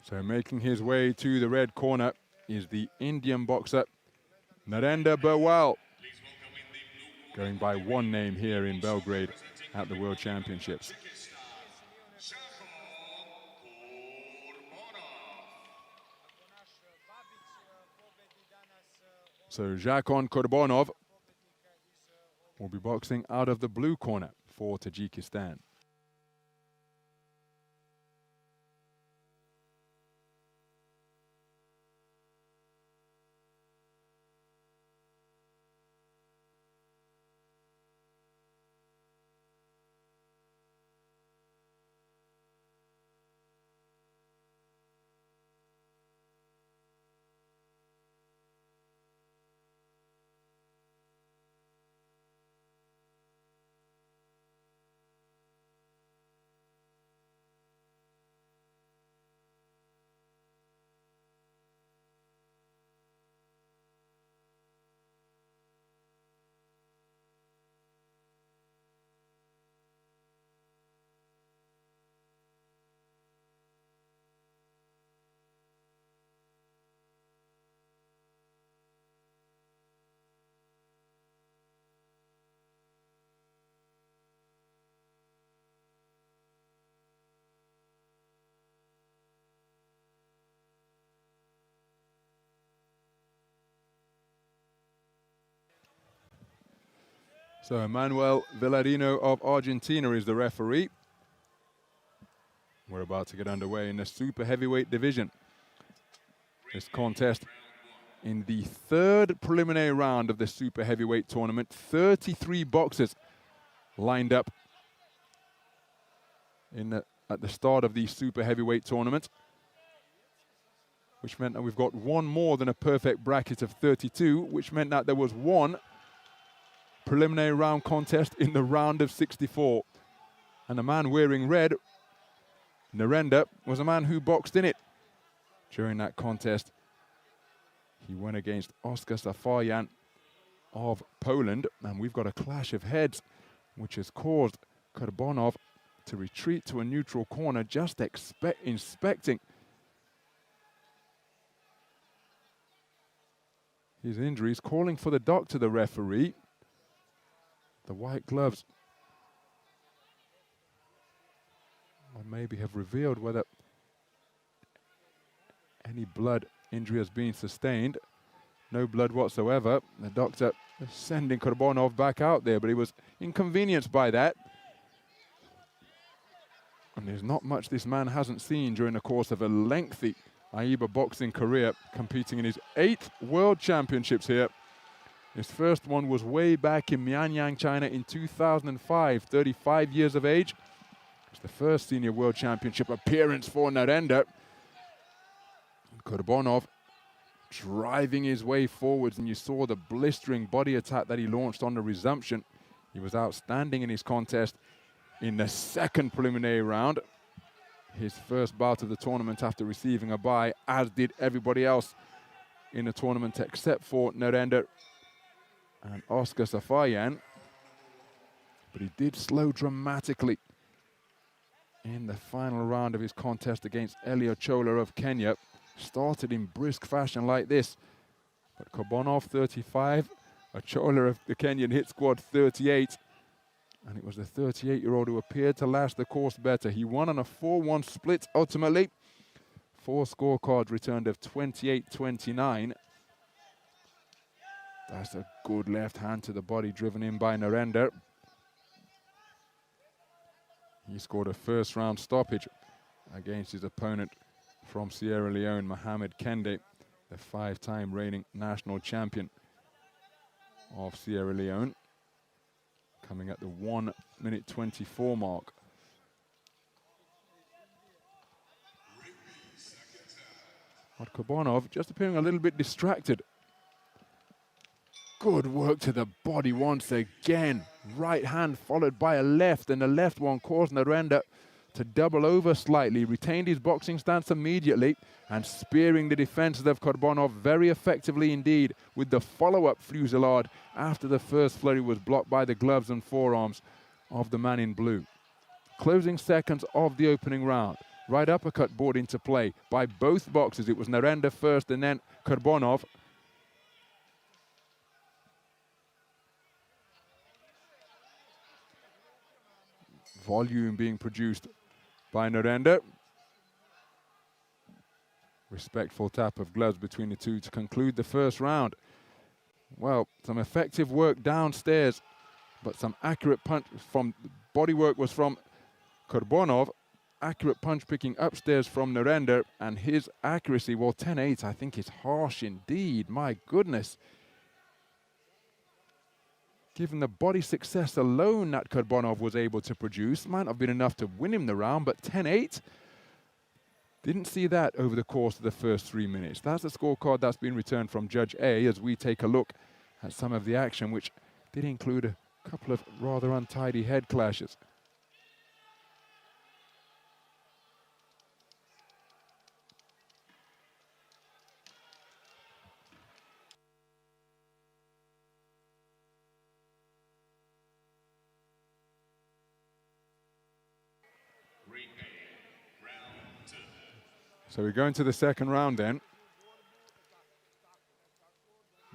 So making his way to the red corner is the Indian boxer, Narender Berwal, going by one name here in Belgrade at the World Championships. So JAKHON QURBONOV will be boxing out of the blue corner for Tajikistan. So Manuel Villarino of Argentina is the referee. We're about to get underway in the super heavyweight division. This contest in the third preliminary round of the super heavyweight tournament. 33 boxers lined up at the start of the super heavyweight tournament, which meant that we've got one more than a perfect bracket of 32, which meant that there was one preliminary round contest in the round of 64. And the man wearing red, Narender, was a man who boxed in it during that contest. He went against Oskar Safaryan of Poland, and we've got a clash of heads, which has caused QURBONOV to retreat to a neutral corner, just inspecting his injuries, calling for the doctor, the referee. The white gloves or maybe have revealed whether any blood injury has been sustained. No blood whatsoever. The doctor sending QURBONOV back out there, but he was inconvenienced by that. And there's not much this man hasn't seen during the course of a lengthy AIBA boxing career, competing in his 8th World Championships here. His first one was way back in Mianyang, China in 2005, 35 years of age. It's the first Senior World Championship appearance for Narender. QURBONOV driving his way forwards, and you saw the blistering body attack that he launched on the resumption. He was outstanding in his contest in the second preliminary round. His first bout of the tournament after receiving a bye, as did everybody else in the tournament except for Narender and Oskar Safaryan. But he did slow dramatically in the final round of his contest against Elio Chola of Kenya. Started in brisk fashion like this, but QURBONOV 35, Chola of the Kenyan hit squad 38, and it was the 38-year-old who appeared to last the course better. He won on a 4-1 split ultimately. 4 scorecards returned of 28-29. That's a good left hand to the body driven in by Narender. He scored a first-round stoppage against his opponent from Sierra Leone, Mohamed Kende, the 5-time reigning national champion of Sierra Leone, coming at the 1-minute 24 mark. But QURBONOV just appearing a little bit distracted. Good work to the body once again. Right hand followed by a left, and the left one caused Narender to double over slightly. Retained his boxing stance immediately, and spearing the defenses of QURBONOV very effectively indeed with the follow-up fusillade after the first flurry was blocked by the gloves and forearms of the man in blue. Closing seconds of the opening round. right uppercut brought into play by both boxers. It was Narender first and then QURBONOV. Volume being produced by Narender. Respectful tap of gloves between the two to conclude the first round. Well, some effective work downstairs, but some accurate punch from body work was from QURBONOV. Accurate punch picking upstairs from Narender, and his accuracy, well, 10-8, I think is harsh indeed. My goodness. Given the body success alone that QURBONOV was able to produce, might not have been enough to win him the round, but 10-8, didn't see that over the course of the first 3 minutes. That's the scorecard that's been returned from Judge A as we take a look at some of the action, which did include a couple of rather untidy head clashes. So we go into the second round then.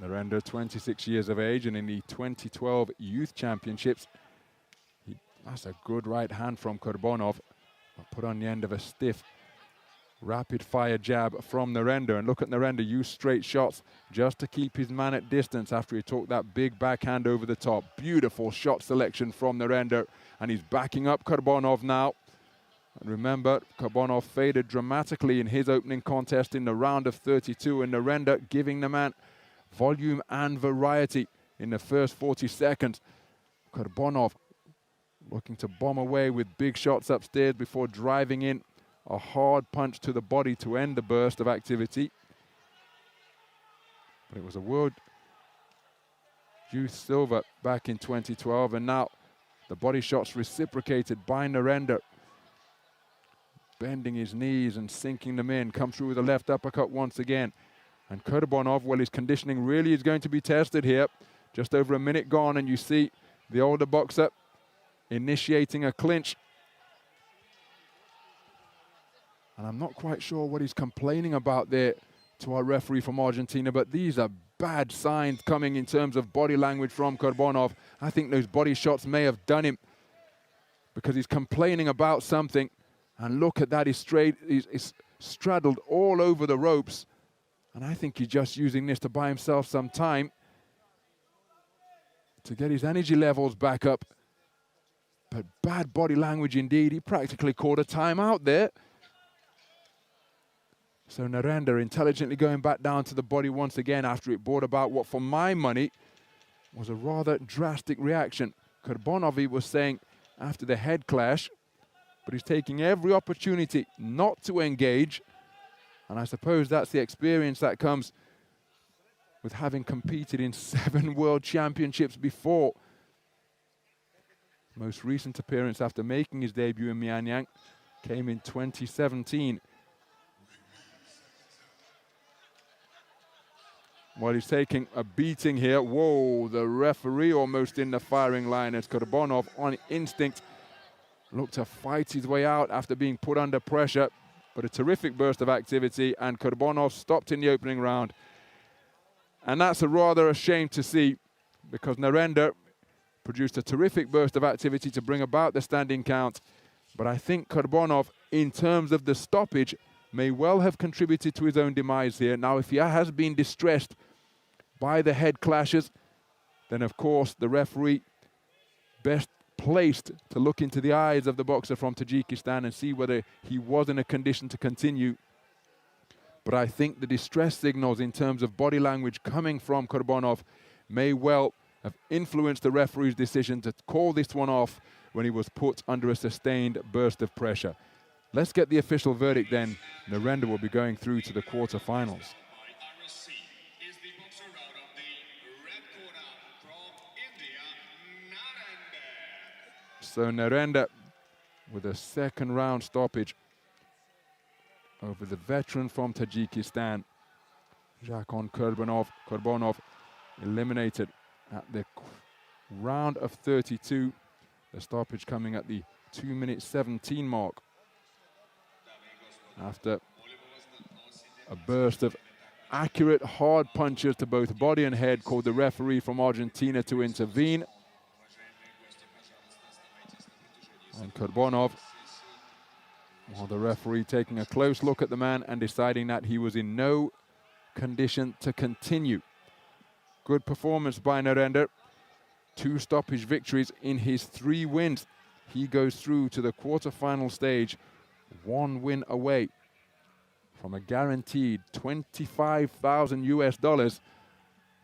Narender, 26 years of age, and in the 2012 Youth Championships, that's a good right hand from QURBONOV, put on the end of a stiff, rapid-fire jab from Narender. And look at Narender use straight shots just to keep his man at distance after he took that big backhand over the top. Beautiful shot selection from Narender, and he's backing up QURBONOV now. And remember, QURBONOV faded dramatically in his opening contest in the round of 32, and Narender giving the man volume and variety in the first 40 seconds. QURBONOV looking to bomb away with big shots upstairs before driving in a hard punch to the body to end the burst of activity. But it was a world youth silver back in 2012, and now the body shots reciprocated by Narender. Bending his knees and sinking them in, come through with a left uppercut once again. And QURBONOV, well, his conditioning really is going to be tested here. Just over a minute gone, and you see the older boxer initiating a clinch. And I'm not quite sure what he's complaining about there to our referee from Argentina, but these are bad signs coming in terms of body language from QURBONOV. I think those body shots may have done him because he's complaining about something. And look at that, he's straddled all over the ropes. And I think he's just using this to buy himself some time to get his energy levels back up. But bad body language indeed. He practically called a timeout there. So Narender intelligently going back down to the body once again after it brought about what, for my money, was a rather drastic reaction. QURBONOV was saying after the head clash, but he's taking every opportunity not to engage. And I suppose that's the experience that comes with having competed in 7 world championships before. Most recent appearance after making his debut in Mianyang came in 2017. While he's taking a beating here, whoa, the referee almost in the firing line as QURBONOV on instinct looked to fight his way out after being put under pressure, but a terrific burst of activity, and QURBONOV stopped in the opening round. And that's rather a shame to see, because Narender produced a terrific burst of activity to bring about the standing count. But I think QURBONOV, in terms of the stoppage, may well have contributed to his own demise here. Now, if he has been distressed by the head clashes, then of course the referee best placed to look into the eyes of the boxer from Tajikistan and see whether he was in a condition to continue. But I think the distress signals in terms of body language coming from QURBONOV may well have influenced the referee's decision to call this one off when he was put under a sustained burst of pressure. Let's get the official verdict then. Narender will be going through to the quarterfinals. So Narender with a second round stoppage over the veteran from Tajikistan, JAKHON QURBONOV, eliminated at the round of 32. The stoppage coming at the 2:17 mark. after a burst of accurate hard punches to both body and head called the referee from Argentina to intervene. And QURBONOV, well, the referee taking a close look at the man and deciding that he was in no condition to continue. Good performance by Narender. 2 stoppage victories in his 3 wins. He goes through to the quarterfinal stage, 1 win away from a guaranteed $25,000 US.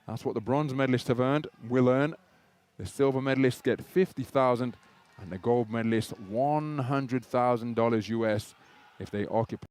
That's what the bronze medalists have earned, will earn. The silver medalists get $50,000 and the gold medalists $100,000 US if they occupy